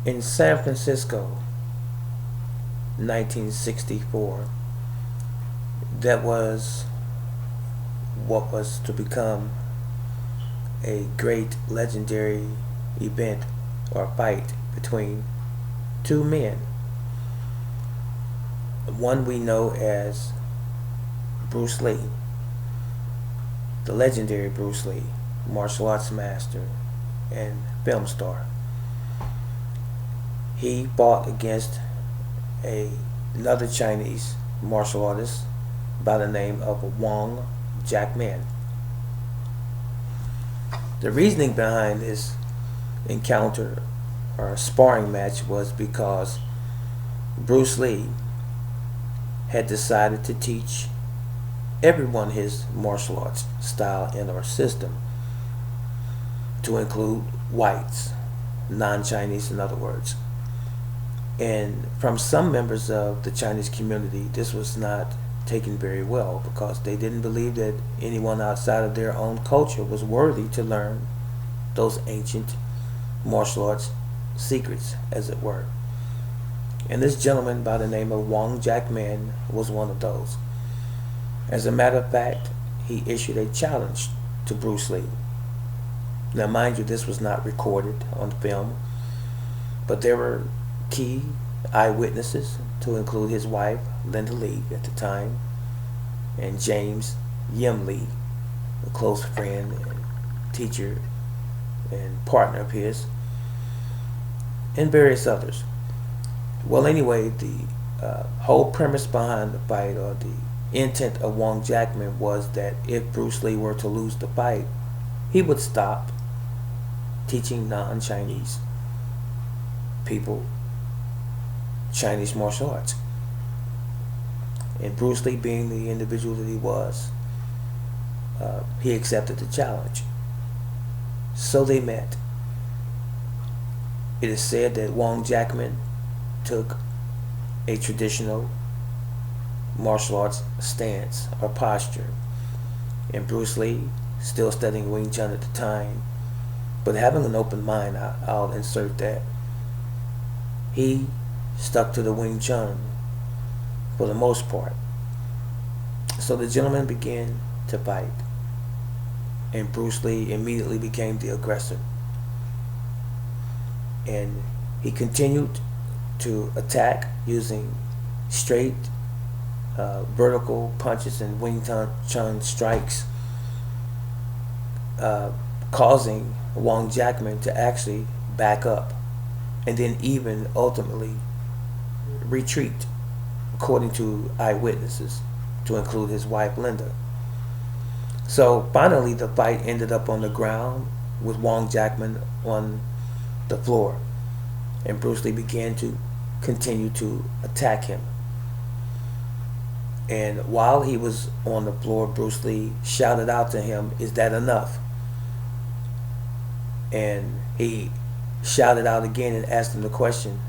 In San Francisco, 1964, that was what was to become a great legendary event or fight between two men. One we know as Bruce Lee, the legendary Bruce Lee, martial arts master and film star. He fought against another Chinese martial artist by the name of Wong Jack Man. The reasoning behind this encounter or sparring match was because Bruce Lee had decided to teach everyone his martial arts style and or system, to include whites, non-Chinese in other words. And from some members of the Chinese community, this was not taken very well because they didn't believe that anyone outside of their own culture was worthy to learn those ancient martial arts secrets, as it were. And this gentleman by the name of Wong Jack Man was one of those. As a matter of fact, he issued a challenge to Bruce Lee. Now, mind you, this was not recorded on film, but there were key eyewitnesses, to include his wife, Linda Lee, at the time, and James Yim Lee, a close friend and teacher and partner of his, and various others. Well, anyway, the whole premise behind the fight, or the intent of Wong Jackman, was that if Bruce Lee were to lose the fight, he would stop teaching non-Chinese people Chinese martial arts. And Bruce Lee, being the individual that he was, he accepted the challenge. So they met. It is said that Wong Jackman took a traditional martial arts stance or posture, and Bruce Lee, still studying Wing Chun at the time, but having an open mind, I'll insert that, he stuck to the Wing Chun for the most part. So the gentlemen began to fight, and Bruce Lee immediately became the aggressor. And he continued to attack using straight vertical punches and Wing Chun strikes, causing Wong Jackman to actually back up and then even ultimately retreat, according to eyewitnesses, to include his wife Linda. So finally the fight ended up on the ground with Wong Jackman on the floor, and Bruce Lee began to continue to attack him. And while he was on the floor, Bruce Lee shouted out to him, "Is that enough?" And he shouted out again and asked him the question,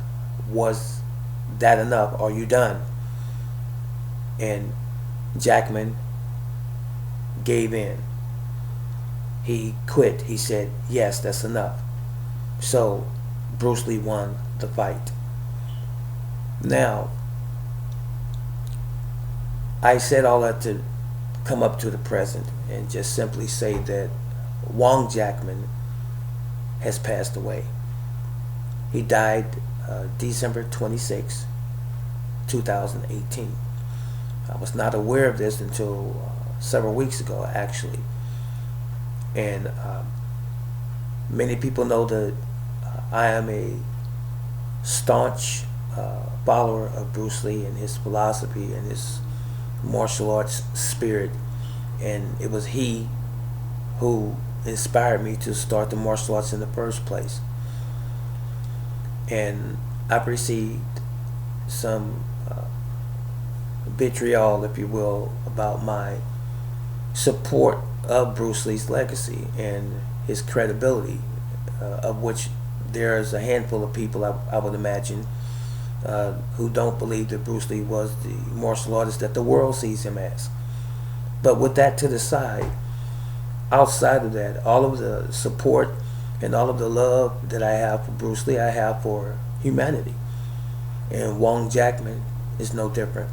"Was that enough? Are you done?" And Jackman gave in. He quit. He said, "Yes, that's enough." So Bruce Lee won the fight. Now, I said all that to come up to the present and just simply say that Wong Jackman has passed away. He died December 26, 2018. I was not aware of this until several weeks ago, actually. And many people know that I am a staunch follower of Bruce Lee and his philosophy and his martial arts spirit. And it was he who inspired me to start the martial arts in the first place. And I've received some vitriol, if you will, about my support of Bruce Lee's legacy and his credibility, of which there is a handful of people, I would imagine, who don't believe that Bruce Lee was the martial artist that the world sees him as. But with that to the side, outside of that, all of the support and all of the love that I have for Bruce Lee, I have for humanity. And Wong Jack Man is no different.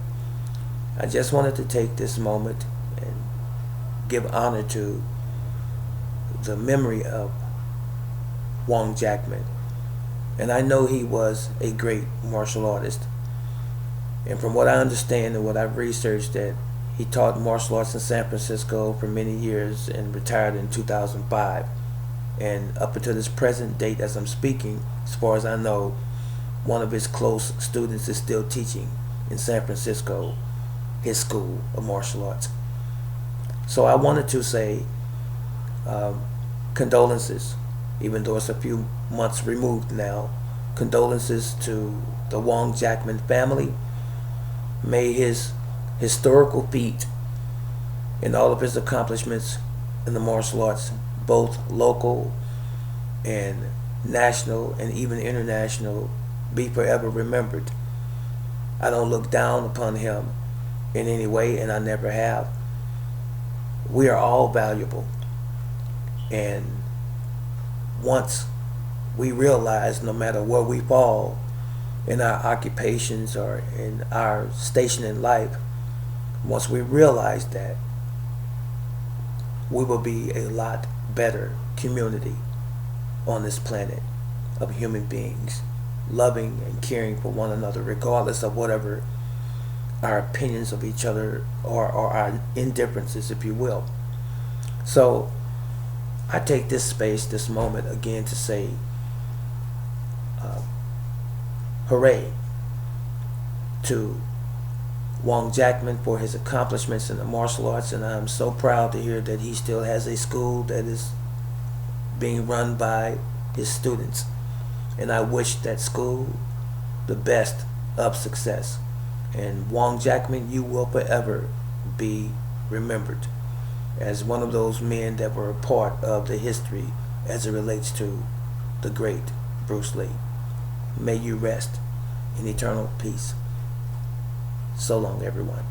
I just wanted to take this moment and give honor to the memory of Wong Jack Man. And I know he was a great martial artist. And from what I understand and what I've researched, that he taught martial arts in San Francisco for many years and retired in 2005. And up until this present date, as I'm speaking, as far as I know, one of his close students is still teaching in San Francisco, his school of martial arts. So I wanted to say condolences, even though it's a few months removed now. Condolences to the Wong Jack Man family. May his historical feat and all of his accomplishments in the martial arts, both local and national and even international, be forever remembered. I don't look down upon him in any way, and I never have. We are all valuable. And once we realize, no matter where we fall in our occupations or in our station in life, once we realize that, we will be a lot better community on this planet of human beings, loving and caring for one another, regardless of whatever our opinions of each other or our indifferences, if you will. So I take this space, this moment again to say, hooray to Wong Jack Man for his accomplishments in the martial arts, and I'm so proud to hear that he still has a school that is being run by his students. And I wish that school the best of success. And Wong Jack Man, you will forever be remembered as one of those men that were a part of the history as it relates to the great Bruce Lee. May you rest in eternal peace. So long, everyone.